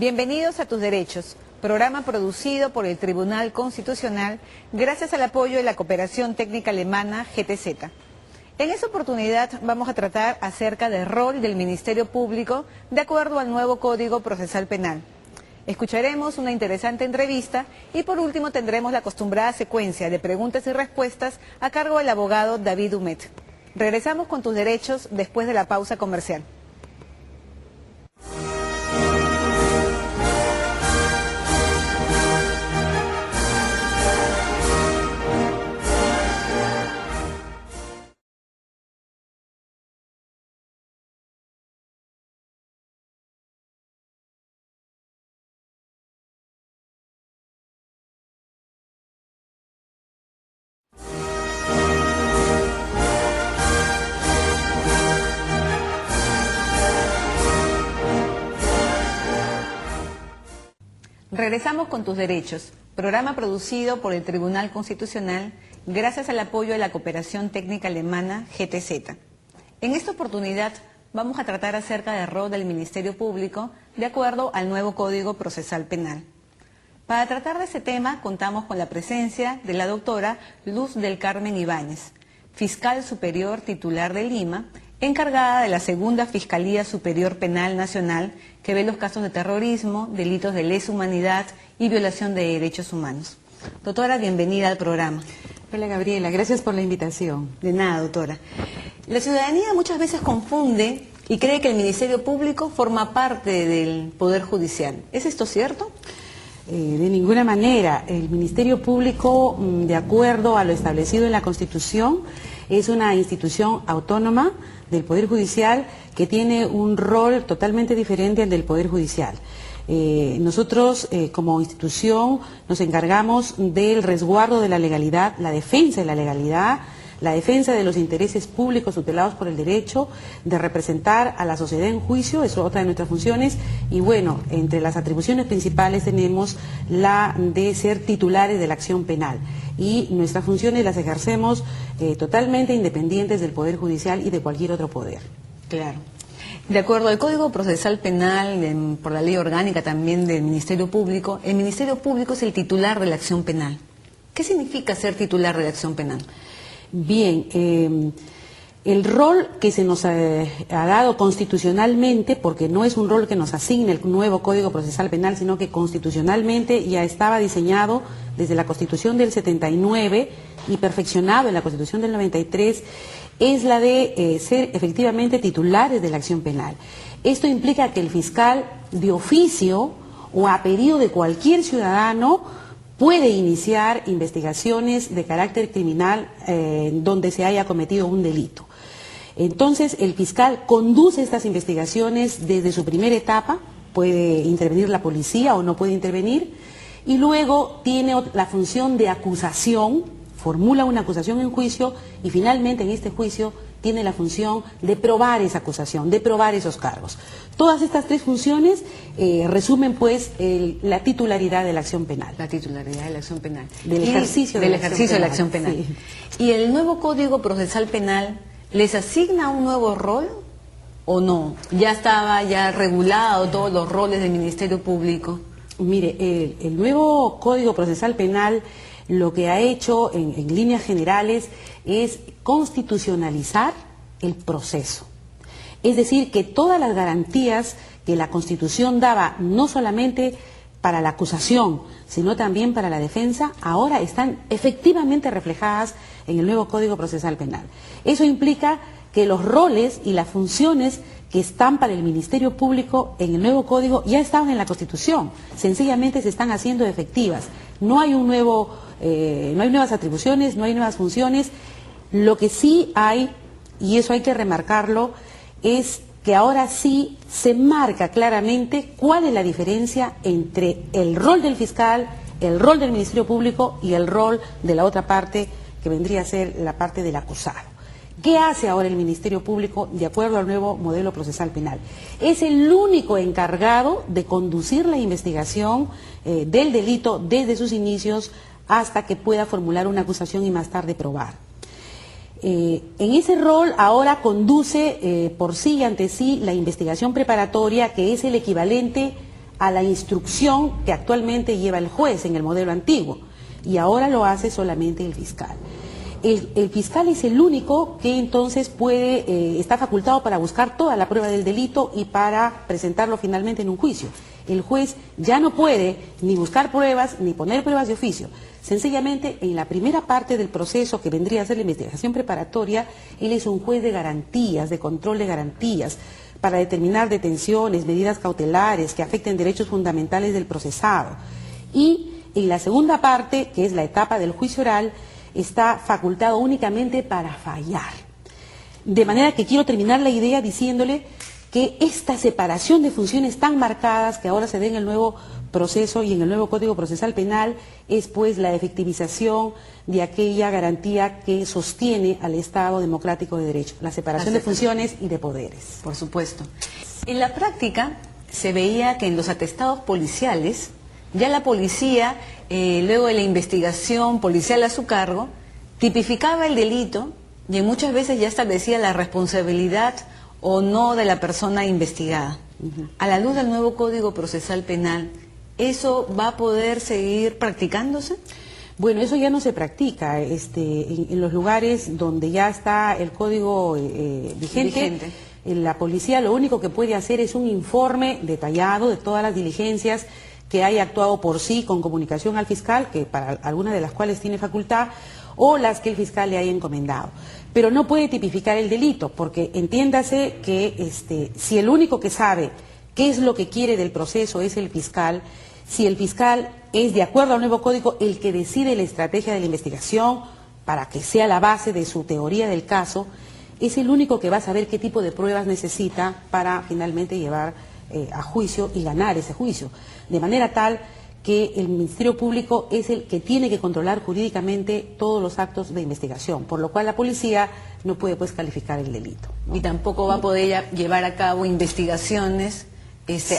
Bienvenidos a Tus Derechos, programa producido por el Tribunal Constitucional gracias al apoyo de la Cooperación Técnica Alemana GTZ. En esta oportunidad vamos a tratar acerca del rol del Ministerio Público de acuerdo al nuevo Código Procesal Penal. Escucharemos una interesante entrevista y por último tendremos la acostumbrada secuencia de preguntas y respuestas a cargo del abogado David Humet. Regresamos con Tus Derechos después de la pausa comercial. Regresamos con Tus Derechos, programa producido por el Tribunal Constitucional gracias al apoyo de la Cooperación Técnica Alemana GTZ. En esta oportunidad vamos a tratar acerca del rol del Ministerio Público de acuerdo al nuevo Código Procesal Penal. Para tratar de ese tema contamos con la presencia de la doctora Luz del Carmen Ibáñez, fiscal superior titular de Lima, encargada de la Segunda Fiscalía Superior Penal Nacional, que ve los casos de terrorismo, delitos de lesa humanidad y violación de derechos humanos. Doctora, bienvenida al programa. Hola Gabriela, gracias por la invitación. De nada, doctora. La ciudadanía muchas veces confunde y cree que el Ministerio Público forma parte del Poder Judicial. ¿Es esto cierto? De ninguna manera. El Ministerio Público, de acuerdo a lo establecido en la Constitución, es una institución autónoma del Poder Judicial que tiene un rol totalmente diferente al del Poder Judicial. Nosotros, como institución, nos encargamos del resguardo de la legalidad, la defensa de la legalidad, la defensa de los intereses públicos tutelados por el derecho, de representar a la sociedad en juicio, eso es otra de nuestras funciones, y bueno, entre las atribuciones principales tenemos la de ser titulares de la acción penal, y nuestras funciones las ejercemos totalmente independientes del Poder Judicial y de cualquier otro poder. Claro. De acuerdo al Código Procesal Penal, por la ley orgánica también del Ministerio Público, el Ministerio Público es el titular de la acción penal. ¿Qué significa ser titular de la acción penal? Bien, el rol que se nos ha dado constitucionalmente, porque no es un rol que nos asigna el nuevo Código Procesal Penal, sino que constitucionalmente ya estaba diseñado desde la Constitución del 79 y perfeccionado en la Constitución del 93, es la de ser efectivamente titulares de la acción penal. Esto implica que el fiscal de oficio o a pedido de cualquier ciudadano puede iniciar investigaciones de carácter criminal donde se haya cometido un delito. Entonces, el fiscal conduce estas investigaciones desde su primera etapa, puede intervenir la policía o no puede intervenir, y luego tiene la función de acusación, formula una acusación en juicio y finalmente en este juicio tiene la función de probar esa acusación, de probar esos cargos. Todas estas tres funciones resumen pues la titularidad de la acción penal. La titularidad de la acción penal. Del ejercicio de la acción penal. Sí. ¿Y el nuevo Código Procesal Penal les asigna un nuevo rol o no? ¿Ya estaba regulado todos los roles del Ministerio Público? Mire, el nuevo Código Procesal Penal lo que ha hecho en líneas generales es constitucionalizar el proceso. Es decir, que todas las garantías que la Constitución daba, no solamente para la acusación, sino también para la defensa, ahora están efectivamente reflejadas en el nuevo Código Procesal Penal. Eso implica que los roles y las funciones que están para el Ministerio Público en el nuevo Código ya estaban en la Constitución, sencillamente se están haciendo efectivas. No hay no hay nuevas atribuciones, no hay nuevas funciones. Lo que sí hay, y eso hay que remarcarlo, es que ahora sí se marca claramente cuál es la diferencia entre el rol del fiscal, el rol del Ministerio Público y el rol de la otra parte, que vendría a ser la parte del acusado. ¿Qué hace ahora el Ministerio Público de acuerdo al nuevo modelo procesal penal? Es el único encargado de conducir la investigación del delito desde sus inicios hasta que pueda formular una acusación y más tarde probar. En ese rol ahora conduce por sí y ante sí la investigación preparatoria, que es el equivalente a la instrucción que actualmente lleva el juez en el modelo antiguo, y ahora lo hace solamente el fiscal. El fiscal es el único que entonces está facultado para buscar toda la prueba del delito y para presentarlo finalmente en un juicio. El juez ya no puede ni buscar pruebas ni poner pruebas de oficio. Sencillamente, en la primera parte del proceso, que vendría a ser la investigación preparatoria, él es un juez de garantías, de control de garantías, para determinar detenciones, medidas cautelares que afecten derechos fundamentales del procesado. Y en la segunda parte, que es la etapa del juicio oral, está facultado únicamente para fallar. De manera que quiero terminar la idea diciéndole que esta separación de funciones tan marcadas que ahora se ve en el nuevo proceso y en el nuevo Código Procesal Penal es pues la efectivización de aquella garantía que sostiene al Estado democrático de derecho, la separación de funciones y de poderes. Por supuesto. En la práctica se veía que en los atestados policiales, ya la policía, luego de la investigación policial a su cargo, tipificaba el delito y muchas veces ya establecía la responsabilidad o no de la persona investigada. A la luz del nuevo Código Procesal Penal, ¿eso va a poder seguir practicándose? Bueno, eso ya no se practica en los lugares donde ya está el código vigente. La policía lo único que puede hacer es un informe detallado de todas las diligencias que haya actuado por sí con comunicación al fiscal, que para algunas de las cuales tiene facultad, o las que el fiscal le haya encomendado. Pero no puede tipificar el delito, porque entiéndase que si el único que sabe qué es lo que quiere del proceso es el fiscal, si el fiscal es, de acuerdo al nuevo código, el que decide la estrategia de la investigación para que sea la base de su teoría del caso, es el único que va a saber qué tipo de pruebas necesita para finalmente llevar a juicio y ganar ese juicio. De manera tal que el Ministerio Público es el que tiene que controlar jurídicamente todos los actos de investigación, por lo cual la policía no puede pues calificar el delito, ¿no? Y tampoco va a poder llevar a cabo investigaciones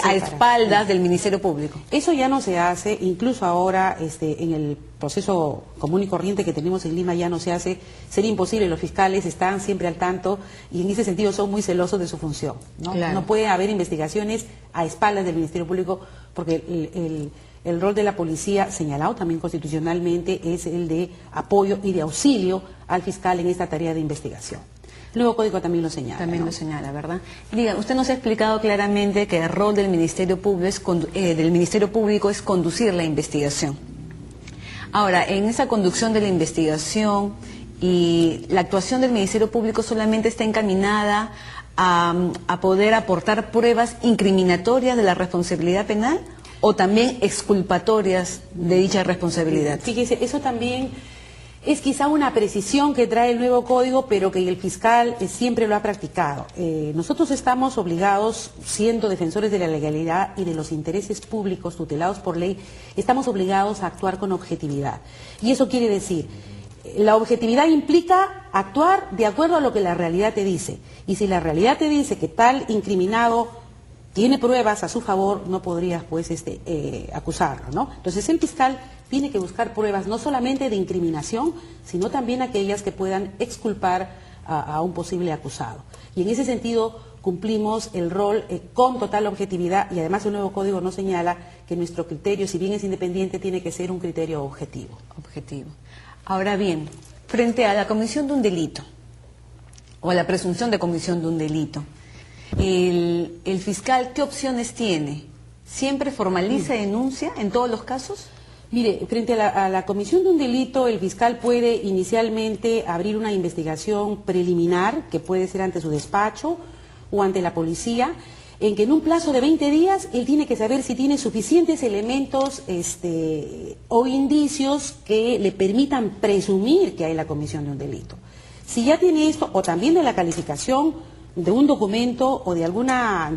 a espaldas del Ministerio Público. Eso ya no se hace, incluso ahora en el proceso común y corriente que tenemos en Lima ya no se hace. Sería imposible, los fiscales están siempre al tanto y en ese sentido son muy celosos de su función, ¿no? Claro. No puede haber investigaciones a espaldas del Ministerio Público porque el rol de la policía, señalado también constitucionalmente, es el de apoyo y de auxilio al fiscal en esta tarea de investigación. El nuevo código también lo señala. También ¿no? lo señala, ¿verdad? Diga, usted nos ha explicado claramente que el rol del Ministerio Público es conducir la investigación. Ahora, en esa conducción de la investigación y la actuación del Ministerio Público solamente está encaminada a poder aportar pruebas incriminatorias de la responsabilidad penal o también exculpatorias de dicha responsabilidad. Fíjese, eso también es quizá una precisión que trae el nuevo código, pero que el fiscal siempre lo ha practicado. Nosotros estamos obligados, siendo defensores de la legalidad y de los intereses públicos tutelados por ley, estamos obligados a actuar con objetividad. Y eso quiere decir, la objetividad implica actuar de acuerdo a lo que la realidad te dice. Y si la realidad te dice que tal incriminado tiene pruebas a su favor, no podrías pues acusarlo, ¿no? Entonces el fiscal tiene que buscar pruebas no solamente de incriminación, sino también aquellas que puedan exculpar a un posible acusado. Y en ese sentido cumplimos el rol con total objetividad y además el nuevo código nos señala que nuestro criterio, si bien es independiente, tiene que ser un criterio objetivo. Objetivo. Ahora bien, frente a la comisión de un delito o a la presunción de comisión de un delito, el fiscal, ¿qué opciones tiene? ¿Siempre formaliza denuncia en todos los casos? Mire, frente a la comisión de un delito, el fiscal puede inicialmente abrir una investigación preliminar, que puede ser ante su despacho o ante la policía, en que en un plazo de 20 días él tiene que saber si tiene suficientes elementos o indicios que le permitan presumir que hay la comisión de un delito. Si ya tiene esto, o también de la calificación de un documento o de alguna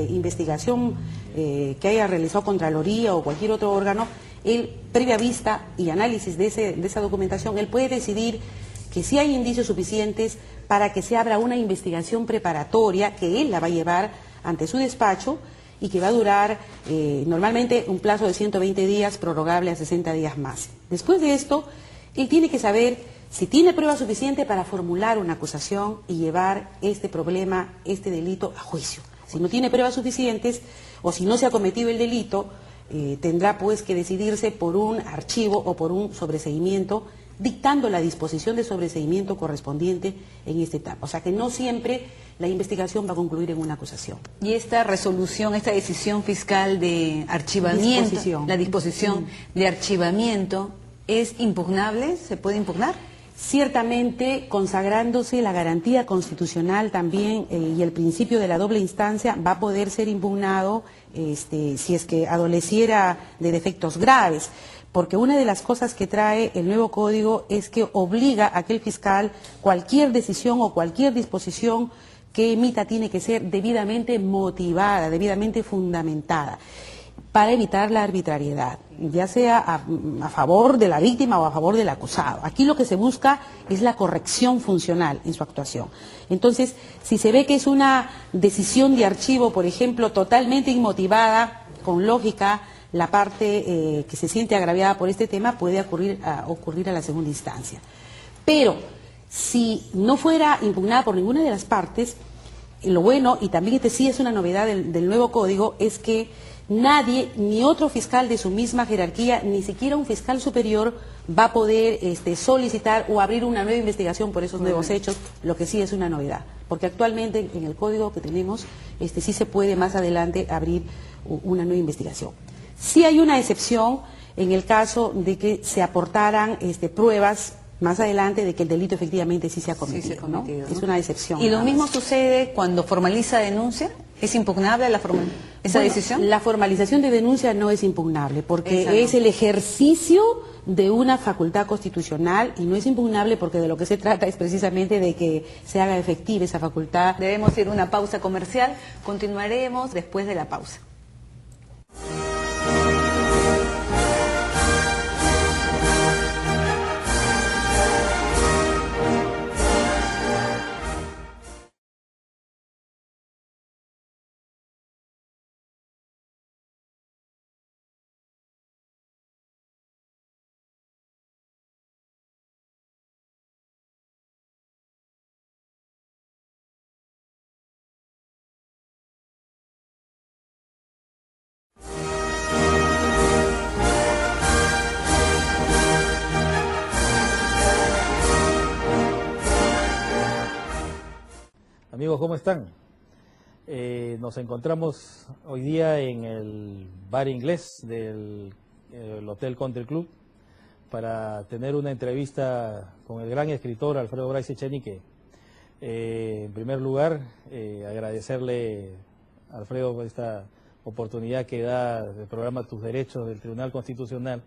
investigación que haya realizado Contraloría o cualquier otro órgano, él, previa vista y análisis de esa documentación, él puede decidir que sí hay indicios suficientes para que se abra una investigación preparatoria que él la va a llevar ante su despacho y que va a durar normalmente un plazo de 120 días, prorrogable a 60 días más. Después de esto, él tiene que saber si tiene prueba suficiente para formular una acusación y llevar este problema, este delito, a juicio. Si no tiene pruebas suficientes, o si no se ha cometido el delito, tendrá pues que decidirse por un archivo o por un sobreseimiento, dictando la disposición de sobreseimiento correspondiente en esta etapa. O sea que no siempre la investigación va a concluir en una acusación. Y esta resolución, esta decisión fiscal de archivamiento, la disposición de archivamiento, ¿es impugnable? ¿Se puede impugnar? Ciertamente, consagrándose la garantía constitucional también y el principio de la doble instancia, va a poder ser impugnado si es que adoleciera de defectos graves, porque una de las cosas que trae el nuevo código es que obliga a que el fiscal, cualquier decisión o cualquier disposición que emita tiene que ser debidamente motivada, debidamente fundamentada, para evitar la arbitrariedad, ya sea a favor de la víctima o a favor del acusado. Aquí lo que se busca es la corrección funcional en su actuación. Entonces, si se ve que es una decisión de archivo, por ejemplo, totalmente inmotivada, con lógica, la parte que se siente agraviada por este tema puede ocurrir a la segunda instancia. Pero, si no fuera impugnada por ninguna de las partes, lo bueno, y también sí es una novedad del nuevo código, es que nadie, ni otro fiscal de su misma jerarquía, ni siquiera un fiscal superior va a poder solicitar o abrir una nueva investigación por esos nuevos hechos, lo que sí es una novedad. Porque actualmente en el código que tenemos sí se puede más adelante abrir una nueva investigación. Sí hay una excepción en el caso de que se aportaran pruebas más adelante de que el delito efectivamente sí se ha cometido, ¿no? ¿no? Es una excepción. ¿Y lo mismo sucede cuando formaliza denuncia? ¿Es impugnable esa decisión? La formalización de denuncia no es impugnable porque es el ejercicio de una facultad constitucional y no es impugnable porque de lo que se trata es precisamente de que se haga efectiva esa facultad. Debemos ir a una pausa comercial, continuaremos después de la pausa. Amigos, ¿cómo están? Nos encontramos hoy día en el bar inglés del Hotel Country Club para tener una entrevista con el gran escritor Alfredo Bryce Echenique. En primer lugar, agradecerle a Alfredo por esta oportunidad que da el programa Tus Derechos del Tribunal Constitucional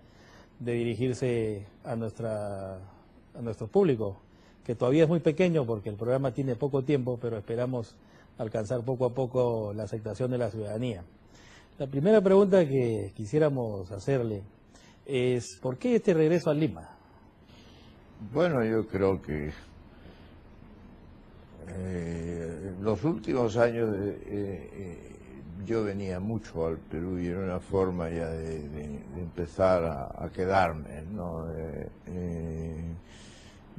de dirigirse a nuestro público, que todavía es muy pequeño porque el programa tiene poco tiempo, pero esperamos alcanzar poco a poco la aceptación de la ciudadanía. La primera pregunta que quisiéramos hacerle es, ¿por qué este regreso a Lima? Bueno, yo creo que los últimos años yo venía mucho al Perú y era una forma ya de empezar a quedarme, ¿no?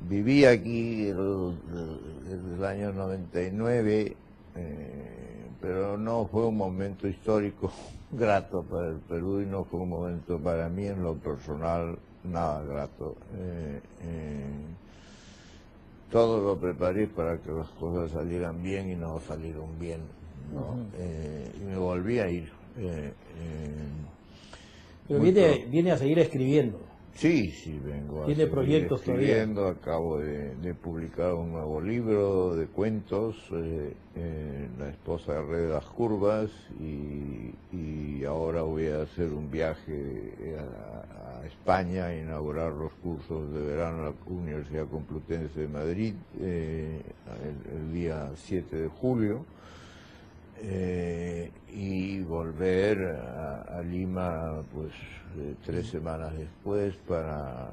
Viví aquí desde el año 99, pero no fue un momento histórico grato para el Perú y no fue un momento para mí en lo personal nada grato. Todo lo preparé para que las cosas salieran bien y no salieron bien, ¿no? Y me volví a ir. Pero viene a seguir escribiendo. Sí, vengo a ¿Tiene proyectos escribiendo, todavía? acabo de publicar un nuevo libro de cuentos, La esposa de las curvas, y ahora voy a hacer un viaje a España a inaugurar los cursos de verano en la Universidad Complutense de Madrid el día 7 de julio. Y volver a Lima pues 3 semanas después para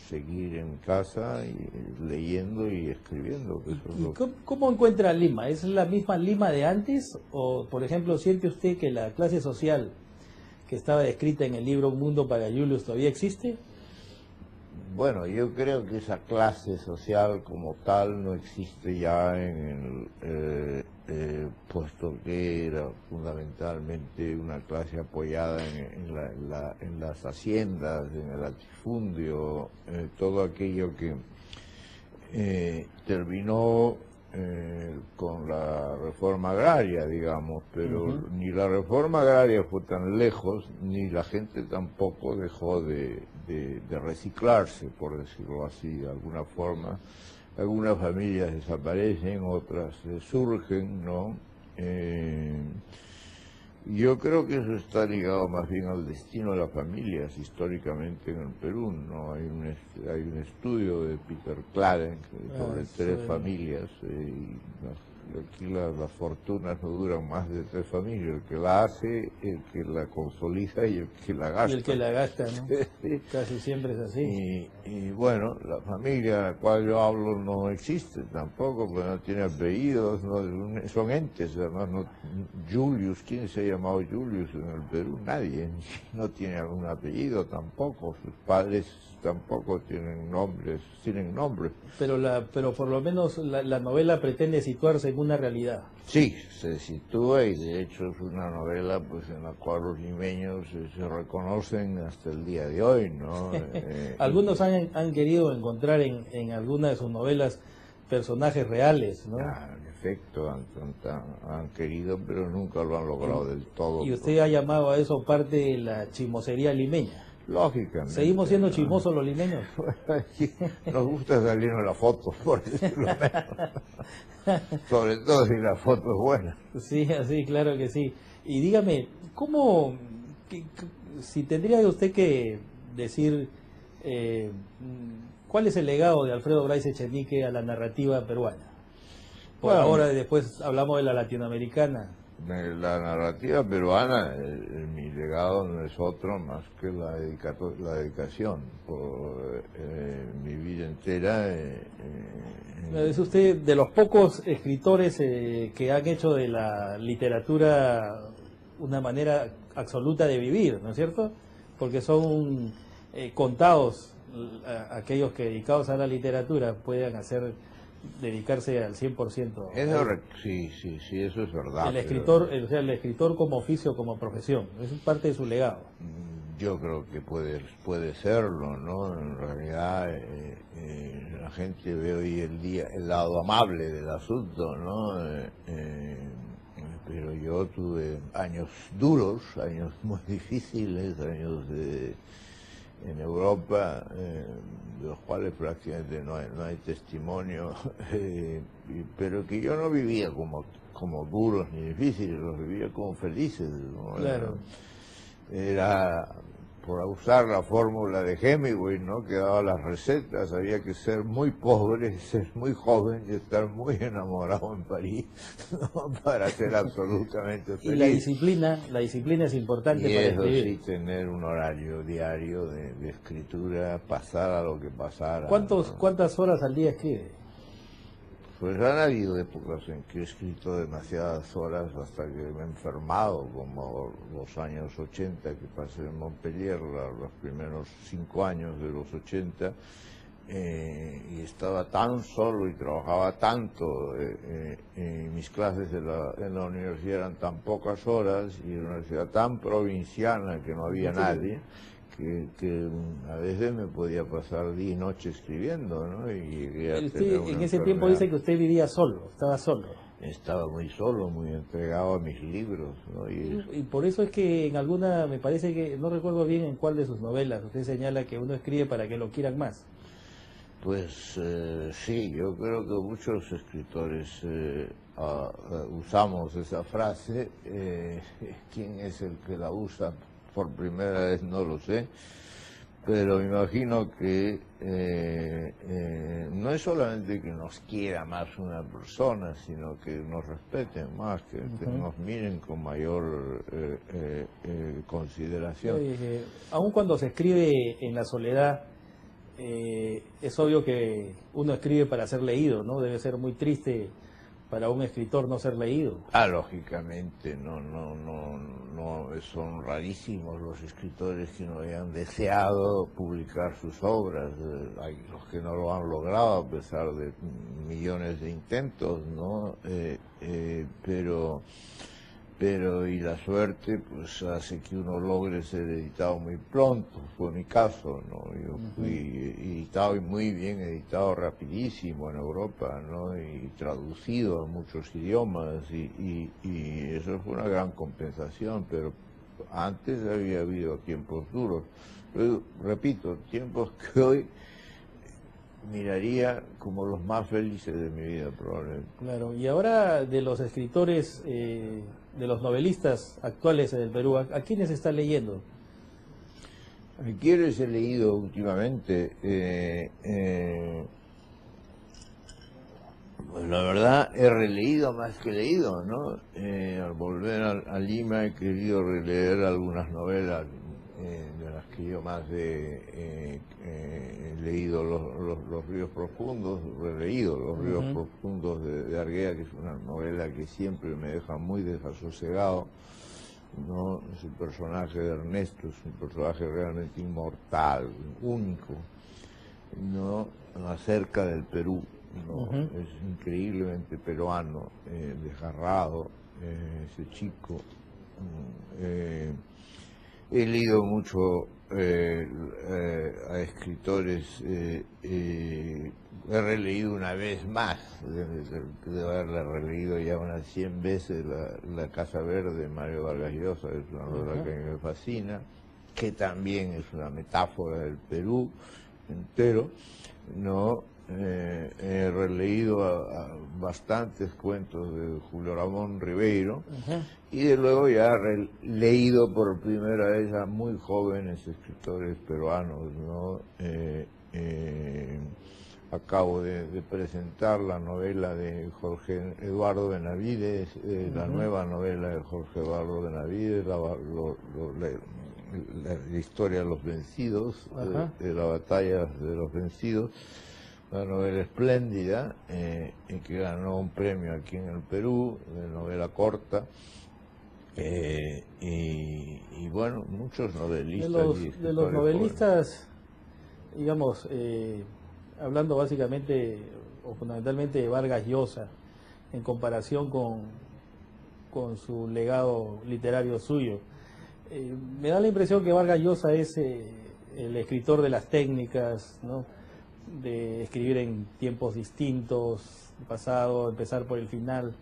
seguir en casa y leyendo y escribiendo. ¿Cómo encuentra Lima? ¿Es la misma Lima de antes? ¿O, por ejemplo, siente usted que la clase social que estaba descrita en el libro Un Mundo para Julius todavía existe? Bueno, yo creo que esa clase social como tal no existe ya puesto que era fundamentalmente una clase apoyada en las haciendas, en el latifundio, todo aquello que terminó con la reforma agraria, digamos, pero ni la reforma agraria fue tan lejos, ni la gente tampoco dejó de reciclarse, por decirlo así, de alguna forma. Algunas familias desaparecen, otras surgen, ¿no? Yo creo que eso está ligado más bien al destino de las familias históricamente en el Perú, ¿no? Hay un estudio de Peter Claren sobre 3 familias, y aquí las fortunas no duran más de 3 familias: el que la hace, el que la consolida y el que la gasta. Y el que la gasta, ¿no? Casi siempre es así. Y bueno, la familia de la cual yo hablo no existe tampoco, porque no tiene apellidos, no, son entes, además. No, Julius, ¿quién se ha llamado Julius en el Perú? Nadie. No tiene algún apellido tampoco, sus padres tampoco tienen nombres. Pero por lo menos la novela pretende situarse en una realidad. Sí, se sitúa, y de hecho es una novela pues en la cual los limeños se reconocen hasta el día de hoy, ¿no? Algunos han querido encontrar en alguna de sus novelas personajes reales, ¿no? En efecto, han querido, pero nunca lo han logrado del todo. Y usted ha llamado a eso parte de la chismosería limeña. Lógicamente. ¿Seguimos siendo chismosos los limeños? Nos gusta salir en la foto, por decirlo menos. Sobre todo si la foto es buena. Sí, así, claro que sí. Y dígame, si tendría usted que decir cuál es el legado de Alfredo Bryce Echenique a la narrativa peruana? Por ahora, después hablamos de la latinoamericana. La narrativa peruana, mi legado no es otro más que la dedicación por mi vida entera. Es usted de los pocos escritores que han hecho de la literatura una manera absoluta de vivir, ¿no es cierto? Porque son contados aquellos que, dedicados a la literatura, puedan dedicarse al 100%. Sí, eso es verdad. El escritor, el escritor como oficio, como profesión, es parte de su legado. Yo creo que puede serlo, ¿no? En realidad la gente ve hoy el día el lado amable del asunto, ¿no? Pero yo tuve años duros, años muy difíciles, años en Europa, de los cuales prácticamente no hay testimonio, pero que yo no vivía como duros ni difíciles, los vivía como felices, ¿no? Claro. Era por usar la fórmula de Hemingway, ¿no? Que daba las recetas: había que ser muy pobre, ser muy joven y estar muy enamorado en París, ¿no? Para ser absolutamente feliz. Y la disciplina es importante y para eso escribir. Sí, tener un horario diario de escritura, pasara lo que pasara. ¿Cuántas horas al día escribe? Pues han habido épocas en que he escrito demasiadas horas hasta que me he enfermado, como los años 80 que pasé en Montpellier, los primeros 5 años de los 80, y estaba tan solo y trabajaba tanto, mis clases en la universidad eran tan pocas horas, y una universidad tan provinciana que no había nadie, que a veces me podía pasar día y noche escribiendo, ¿no? Y llegué a tener una en ese tiempo enfermedad. dice que usted vivía solo, estaba solo. Estaba muy solo, muy entregado a mis libros, ¿no? Y por eso es que en alguna, me parece que, no recuerdo bien en cuál de sus novelas, usted señala que uno escribe para que lo quieran más. Pues sí, yo creo que muchos escritores usamos esa frase. ¿Quién es el que la usa por primera vez? No lo sé, pero me imagino que no es solamente que nos quiera más una persona, sino que nos respeten más, que nos miren con mayor consideración. Aun cuando se escribe en la soledad, es obvio que uno escribe para ser leído, ¿no? Debe ser muy triste para un escritor no ser leído. Lógicamente, no, son rarísimos los escritores que no hayan deseado publicar sus obras. Hay los que no lo han logrado a pesar de millones de intentos, ¿no? Pero y la suerte pues hace que uno logre ser editado muy pronto. Fue mi caso, ¿no? Yo fui editado, y muy bien editado, rapidísimo en Europa, ¿no? Y traducido a muchos idiomas, y eso fue una gran compensación. Pero antes había habido tiempos duros, pero, repito, tiempos que hoy miraría como los más felices de mi vida, probablemente. Claro, y ahora de los escritores, de los novelistas actuales en el Perú, ¿a quiénes está leyendo? ¿A quiénes he leído últimamente? Pues la verdad, he releído más que leído, ¿no? Al volver a Lima he querido releer algunas novelas de las que yo más he leído, los Ríos Profundos, releído Los Ríos Profundos de Argueda, que es una novela que siempre me deja muy desasosegado, ¿no? Es un personaje de Ernesto, es un personaje realmente inmortal, único, ¿no? Acerca del Perú, ¿no? Es increíblemente peruano, desgarrado, ese chico. He leído mucho a escritores, he releído una vez más, de haberla releído ya unas 100 veces, La Casa Verde de Mario Vargas Llosa, es una novela que me fascina, que también es una metáfora del Perú entero, ¿no? He releído a bastantes cuentos de Julio Ramón Ribeiro, y de luego ya he leído por primera vez a muy jóvenes escritores peruanos, ¿no? Acabo de presentar la novela de Jorge Eduardo Benavides, la nueva novela de Jorge Eduardo Benavides, la historia de los vencidos, de la batalla de los vencidos. Una novela espléndida, que ganó un premio aquí en el Perú, de novela corta, y bueno, muchos novelistas. De los novelistas, digamos, hablando básicamente o fundamentalmente de Vargas Llosa, en comparación con su legado literario suyo, me da la impresión que Vargas Llosa es el escritor de las técnicas, ¿no? De escribir en tiempos distintos, pasado, empezar por el final.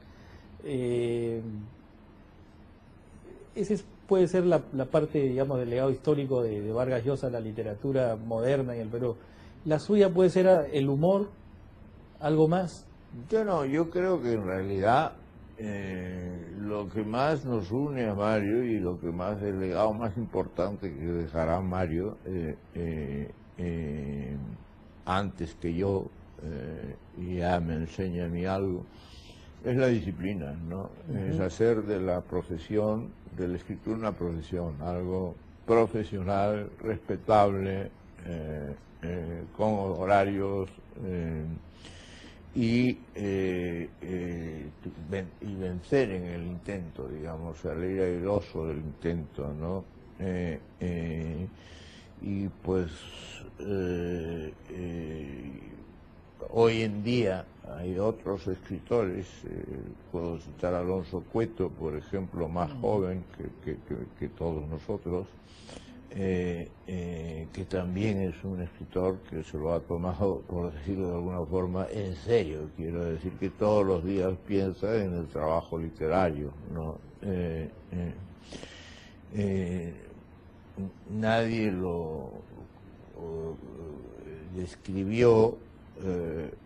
Puede ser la parte, digamos, del legado histórico de Vargas Llosa, la literatura moderna en el Perú. ¿La suya puede ser el humor? ¿Algo más? Yo creo que en realidad lo que más nos une a Mario, y lo que más, el legado más importante que dejará Mario, antes que yo, y ya me enseña a mí algo, es la disciplina, ¿no? Es hacer de la profesión, de la escritura, una profesión, algo profesional, respetable, con horarios, y vencer en el intento, digamos, salir airoso del intento, ¿no? Y pues hoy en día hay otros escritores, puedo citar a Alonso Cueto, por ejemplo, más joven que todos nosotros, que también es un escritor que se lo ha tomado, por decirlo de alguna forma, en serio. Quiero decir que todos los días piensa en el trabajo literario, ¿no? Nadie lo describió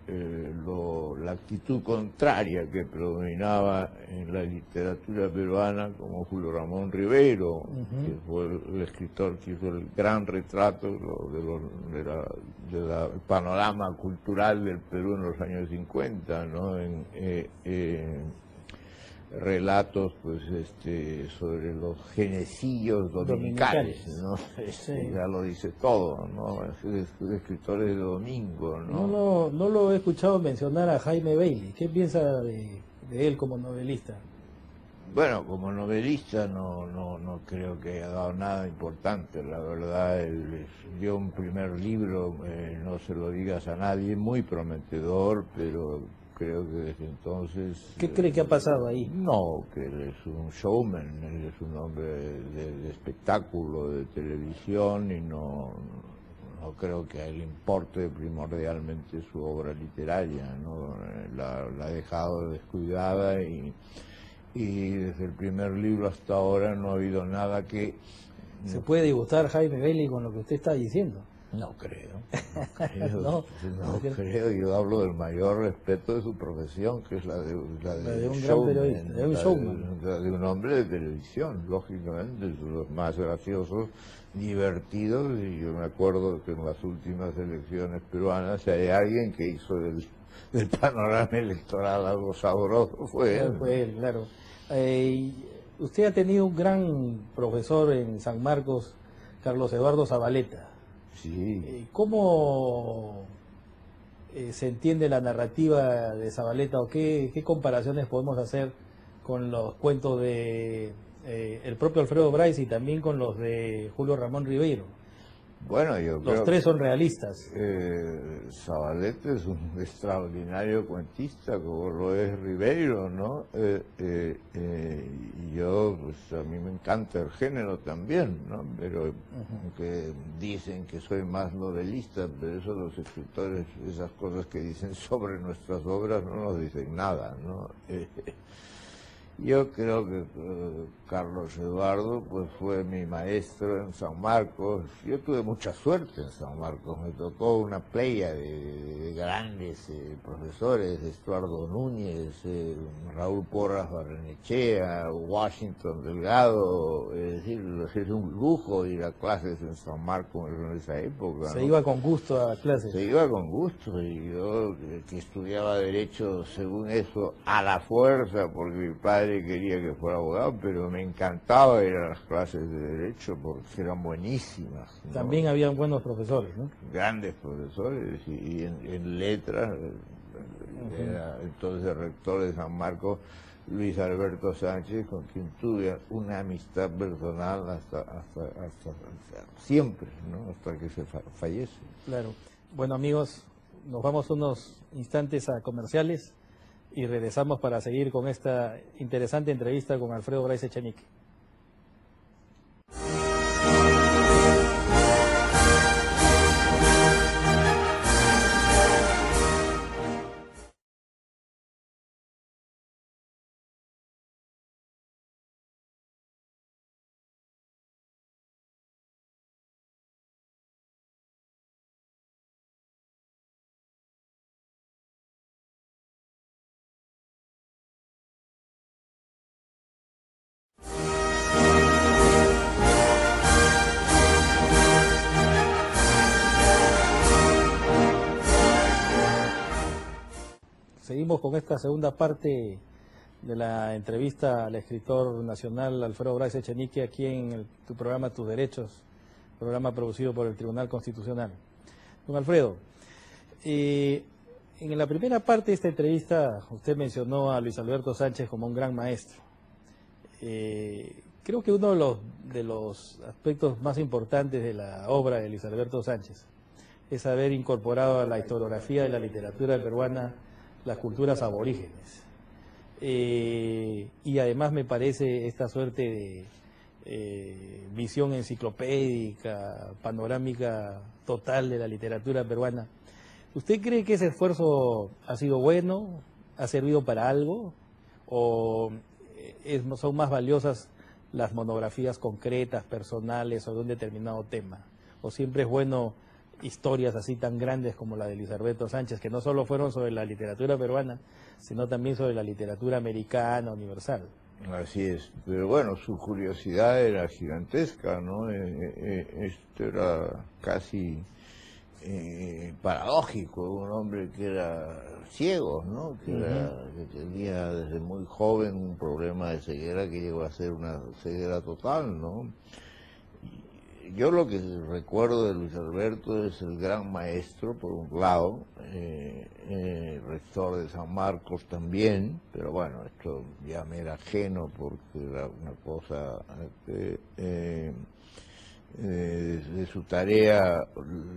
la actitud contraria que predominaba en la literatura peruana, como Julio Ramón Ribeiro, que fue el escritor que hizo el gran retrato del panorama cultural del Perú en los años 50, ¿no? Relatos pues sobre los genecillos dominicales, ¿no? Ya lo dice todo, ¿no? Escritores de domingo, ¿no? No lo he escuchado mencionar a Jaime Bailey. ¿Qué piensa de de él como novelista? Bueno, como novelista no creo que haya dado nada importante. La verdad, él dio un primer libro, No se lo digas a nadie, muy prometedor, pero creo que desde entonces... ¿Qué cree que ha pasado ahí? No, que él es un showman, él es un hombre de espectáculo, de televisión, y no creo que a él importe primordialmente su obra literaria, ¿no? La ha dejado descuidada y desde el primer libro hasta ahora no ha habido nada que... ¿Se puede disgustar Jaime Bailey con lo que usted está diciendo? No creo, no No, creo. Yo hablo del mayor respeto de su profesión, que es la de un gran showman, periodista, de un showman. de un hombre de televisión, lógicamente, los más graciosos, divertidos, y yo me acuerdo que en las últimas elecciones peruanas, si hay alguien que hizo del panorama electoral algo sabroso, fue él. Fue él, claro. Usted ha tenido un gran profesor en San Marcos, Carlos Eduardo Zavaleta. Sí. ¿Cómo se entiende la narrativa de Zavaleta o qué comparaciones podemos hacer con los cuentos de el propio Alfredo Bryce y también con los de Julio Ramón Ribeiro? Bueno, yo creo los tres son realistas. Zavaleta es un extraordinario cuentista, como lo es Ribeiro, ¿no? Y yo, pues a mí me encanta el género también, ¿no? Pero aunque dicen que soy más novelista, pero eso los escritores, esas cosas que dicen sobre nuestras obras no nos dicen nada, ¿no? Yo creo que Carlos Eduardo pues fue mi maestro en San Marcos. Yo tuve mucha suerte en San Marcos, me tocó una playa de grandes profesores, Estuardo Núñez, Raúl Porras Barrenechea, Washington Delgado. Es decir, es un lujo ir a clases en San Marcos en esa época. Se ¿no? iba con gusto a clases. Se iba con gusto, y yo que estudiaba Derecho, según eso, a la fuerza, porque mi padre quería que fuera abogado, pero me encantaba ir a las clases de Derecho porque eran buenísimas, ¿no? También habían buenos profesores, ¿no? Grandes profesores, y en letras, era entonces rector de San Marcos, Luis Alberto Sánchez, con quien tuve una amistad personal hasta siempre, ¿no? Hasta que se fallece. Claro. Bueno, amigos, nos vamos unos instantes a comerciales y regresamos para seguir con esta interesante entrevista con Alfredo Bryce Echenique. Seguimos con esta segunda parte de la entrevista al escritor nacional Alfredo Bryce Echenique aquí en tu programa Tus Derechos, programa producido por el Tribunal Constitucional. Don Alfredo, en la primera parte de esta entrevista usted mencionó a Luis Alberto Sánchez como un gran maestro. Creo que uno de los aspectos más importantes de la obra de Luis Alberto Sánchez es haber incorporado a la historiografía de la literatura peruana las culturas aborígenes. Y además me parece esta suerte de visión enciclopédica, panorámica total de la literatura peruana. ¿Usted cree que ese esfuerzo ha sido bueno, ha servido para algo, o son más valiosas las monografías concretas, personales, sobre un determinado tema? ¿O siempre es bueno historias así tan grandes como la de Luis Alberto Sánchez, que no solo fueron sobre la literatura peruana, sino también sobre la literatura americana, universal? Así es, pero bueno, su curiosidad era gigantesca, ¿no? Esto era casi paradójico, un hombre que era ciego, ¿no? Que tenía desde muy joven un problema de ceguera que llegó a ser una ceguera total, ¿no? Yo lo que recuerdo de Luis Alberto es el gran maestro, por un lado, rector de San Marcos también, pero bueno, esto ya me era ajeno porque era una cosa de su tarea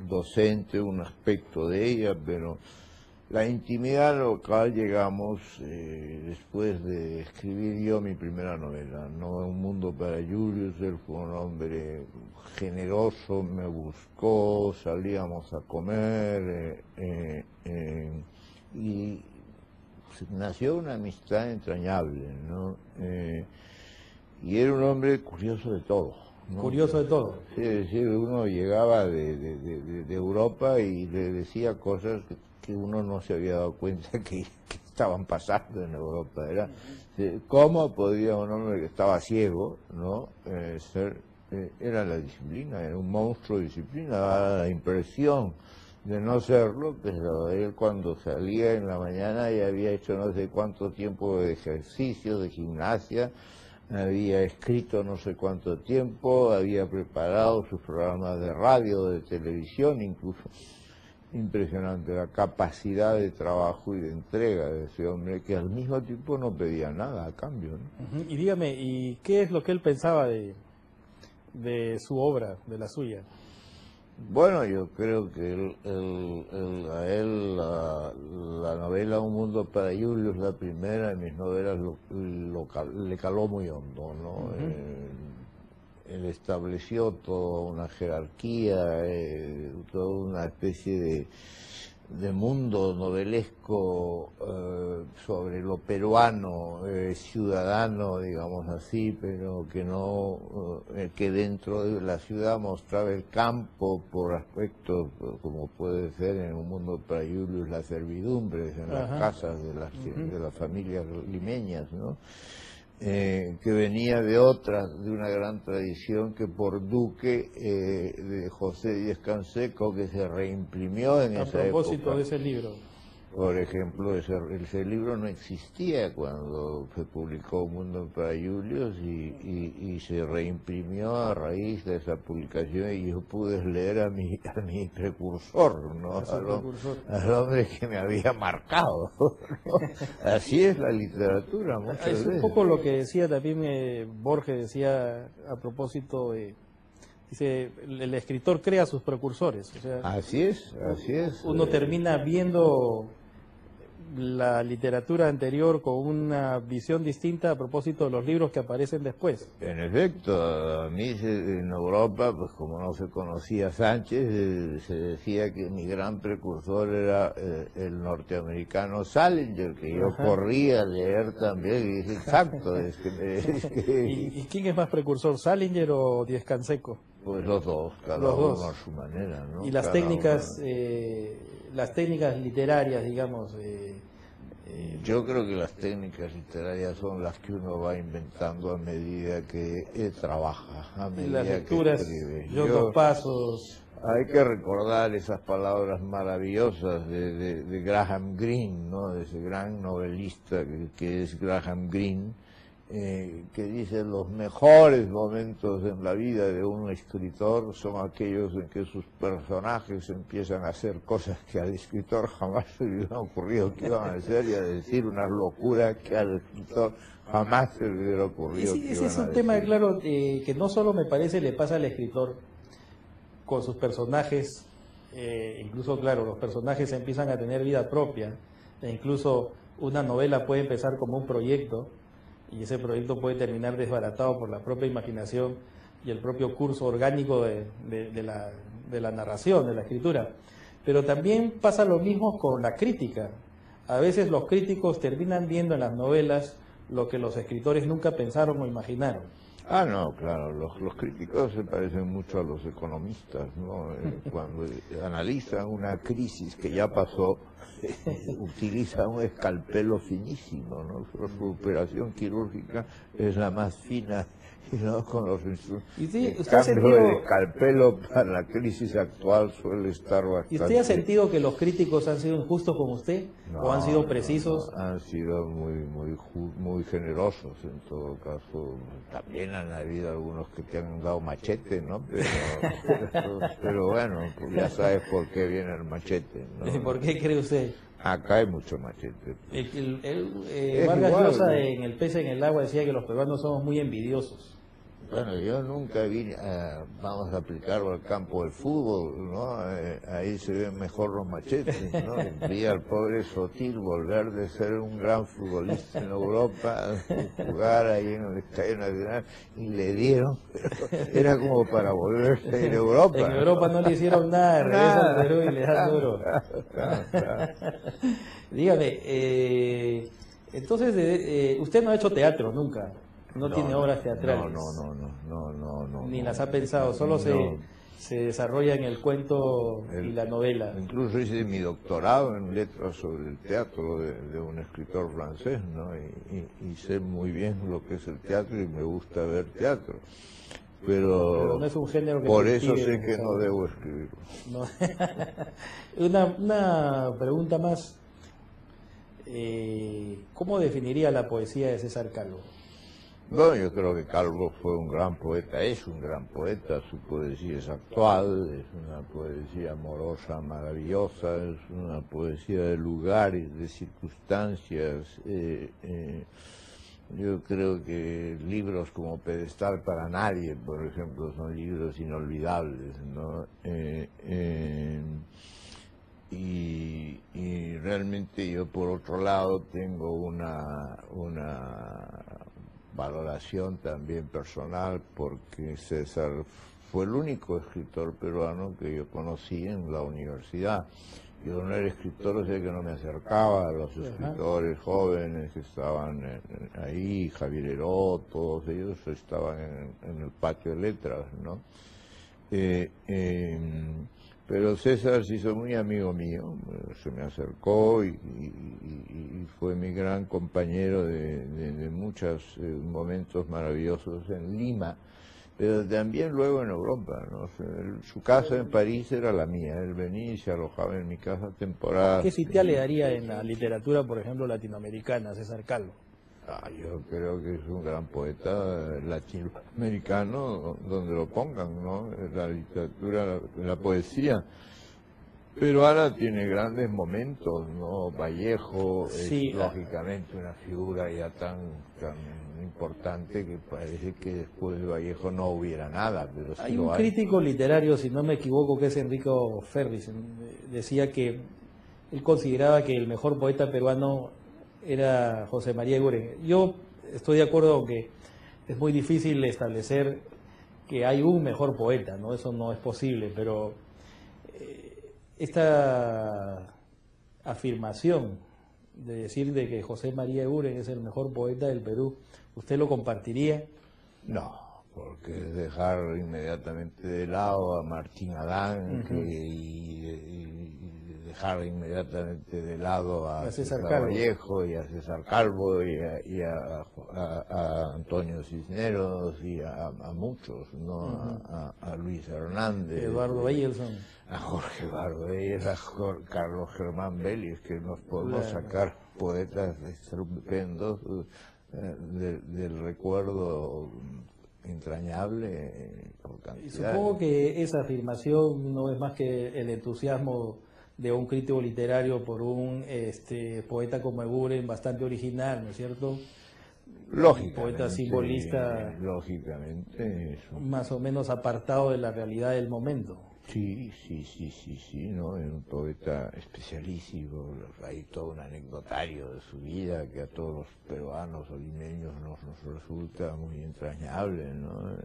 docente, un aspecto de ella, pero la intimidad local llegamos después de escribir yo mi primera novela, No un mundo para Julius. Él fue un hombre generoso, me buscó, salíamos a comer y nació una amistad entrañable, ¿no? Y era un hombre curioso de todo, ¿no? Curioso de todo. Sí, uno llegaba de Europa y le decía cosas que uno no se había dado cuenta que estaban pasando en Europa. ¿Cómo podía un hombre que estaba ciego, ¿no? Era la disciplina, era un monstruo de disciplina, daba la impresión de no serlo, pero él cuando salía en la mañana ya había hecho no sé cuánto tiempo de ejercicio, de gimnasia, había escrito no sé cuánto tiempo, había preparado sus programas de radio, de televisión, incluso. Impresionante la capacidad de trabajo y de entrega de ese hombre, que al mismo tiempo no pedía nada a cambio, ¿no? Y dígame, ¿y qué es lo que él pensaba de su obra, de la suya? Bueno, yo creo que a él la novela Un mundo para Julius, la primera de mis novelas, le caló muy hondo, ¿no? Él estableció toda una jerarquía, toda una especie de mundo novelesco sobre lo peruano, ciudadano, digamos así, pero que no, que dentro de la ciudad mostraba el campo por aspectos como puede ser en Un mundo para Julius las servidumbres en las casas de las familias limeñas, ¿no? Que venía de una gran tradición que por Duque, de José Díez Canseco, que se reimprimió en esa época. A propósito de ese libro. Por ejemplo, ese libro no existía cuando se publicó Un mundo para Julius y se reimprimió a raíz de esa publicación, y yo pude leer a mi precursor, ¿no? Al hombre que me había marcado, ¿no? Así es la literatura muchas veces. Es un poco lo que decía también Borges, decía a propósito de... Dice, el escritor crea sus precursores. O sea, así es. Uno termina viendo la literatura anterior con una visión distinta a propósito de los libros que aparecen después. En efecto, a mí en Europa, pues como no se conocía Sánchez, se decía que mi gran precursor era el norteamericano Salinger, que yo corría a leer también, y dije, exacto. ¿Y quién es más precursor, Salinger o Díez Canseco? Pues los dos, cada uno a su manera, ¿no? Y las técnicas literarias, digamos... Yo creo que las técnicas literarias son las que uno va inventando a medida que trabaja, a medida las lecturas, que escribe. Dos pasos... Hay que recordar esas palabras maravillosas de Graham Greene, ¿no? De ese gran novelista que es Graham Greene, que dice: los mejores momentos en la vida de un escritor son aquellos en que sus personajes empiezan a hacer cosas que al escritor jamás se le hubieran ocurrido que iban a hacer, y a decir unas locuras que al escritor jamás se le hubiera ocurrido. Ese es un tema, claro, que no solo me parece le pasa al escritor con sus personajes, incluso, claro, los personajes empiezan a tener vida propia, e incluso una novela puede empezar como un proyecto, y ese proyecto puede terminar desbaratado por la propia imaginación y el propio curso orgánico de la narración, de la escritura. Pero también pasa lo mismo con la crítica. A veces los críticos terminan viendo en las novelas lo que los escritores nunca pensaron o imaginaron. Ah, no, claro, los críticos se parecen mucho a los economistas, ¿no? Cuando analizan una crisis que ya pasó, utilizan un escalpelo finísimo, ¿no? Su operación quirúrgica es la más fina, ¿no? Con los instrumentos. En cambio, el escalpelo para la crisis actual suele estar bastante... ¿Y usted ha sentido que los críticos han sido injustos con usted? No, ¿O han sido precisos? No, han sido muy generosos en todo caso. También han habido algunos que te han dado machete, ¿no? Pero bueno, pues ya sabes por qué viene el machete, ¿no? ¿Por qué cree usted? Acá hay mucho machete. Vargas igual, Llosa ¿no? en El pez en el agua decía que los peruanos somos muy envidiosos. Bueno, yo nunca vi, vamos a aplicarlo al campo del fútbol, ¿no? Ahí se ven mejor los machetes, ¿no? Vi al pobre Sotil volver de ser un gran futbolista en Europa, jugar ahí en el Estadio Nacional, y le dieron, pero era como para volverse a ir a Europa. En Europa no le hicieron nada, regresa al Perú y le dan duro. Claro. Dígame, entonces, usted no ha hecho teatro nunca, no tiene obras teatrales. No. Ni las ha pensado, solo se desarrolla en el cuento y la novela. Incluso hice mi doctorado en letras sobre el teatro de un escritor francés, ¿no? Y sé muy bien lo que es el teatro y me gusta ver teatro. Pero no es un género que por te eso inspire, sé que no ¿sabes? debo escribirlo. No. Una pregunta más. ¿Cómo definiría la poesía de César Calvo? Bueno, yo creo que Calvo fue un gran poeta, es un gran poeta, su poesía es actual, es una poesía amorosa, maravillosa, es una poesía de lugares, de circunstancias. Yo creo que libros como Pedestal para nadie, por ejemplo, son libros inolvidables, ¿no? Y realmente yo, por otro lado, tengo una valoración también personal, porque César fue el único escritor peruano que yo conocí en la universidad. Yo no era escritor, o sea que no me acercaba a los escritores jóvenes que estaban ahí, Javier Heró, todos ellos estaban en el patio de letras, ¿no? Pero César se hizo muy amigo mío, se me acercó y fue mi gran compañero de muchos momentos maravillosos en Lima, pero también luego en Europa, ¿no? O sea, su casa en París era la mía, él venía y se alojaba en mi casa temporadas. ¿Qué sitio le daría en la literatura, por ejemplo, latinoamericana, César Calvo? Yo creo que es un gran poeta latinoamericano, donde lo pongan, ¿no? La literatura, la poesía peruana tiene grandes momentos, ¿no? Vallejo Sí, es lógicamente una figura ya tan importante que parece que después de Vallejo no hubiera nada, pero sí hay lo un crítico literario, si no me equivoco, que es Enrico Ferris, decía que él consideraba que el mejor poeta peruano era José María Eguren. Yo estoy de acuerdo que es muy difícil establecer que hay un mejor poeta, ¿no? Eso no es posible, pero esta afirmación de decir de que José María Eguren es el mejor poeta del Perú, ¿usted lo compartiría? No, porque es dejar inmediatamente de lado a Martín Adán y dejar inmediatamente de lado a César Vallejo y a César Calvo y a Antonio Cisneros y a muchos, ¿no? A Luis Hernández, Eduardo Bellelson, a Jorge Barbey, a Carlos Germán Vélez, que nos podemos sacar poetas estupendos del recuerdo entrañable por cantidad. Supongo que esa afirmación no es más que el entusiasmo de un crítico literario por un poeta como Eguren, bastante original, ¿no es cierto? Lógicamente, un poeta simbolista, lógicamente eso. más o menos apartado de la realidad del momento. Sí, ¿no? Es un poeta especialísimo, hay todo un anecdotario de su vida que a todos los peruanos o limeños nos resulta muy entrañable, ¿no?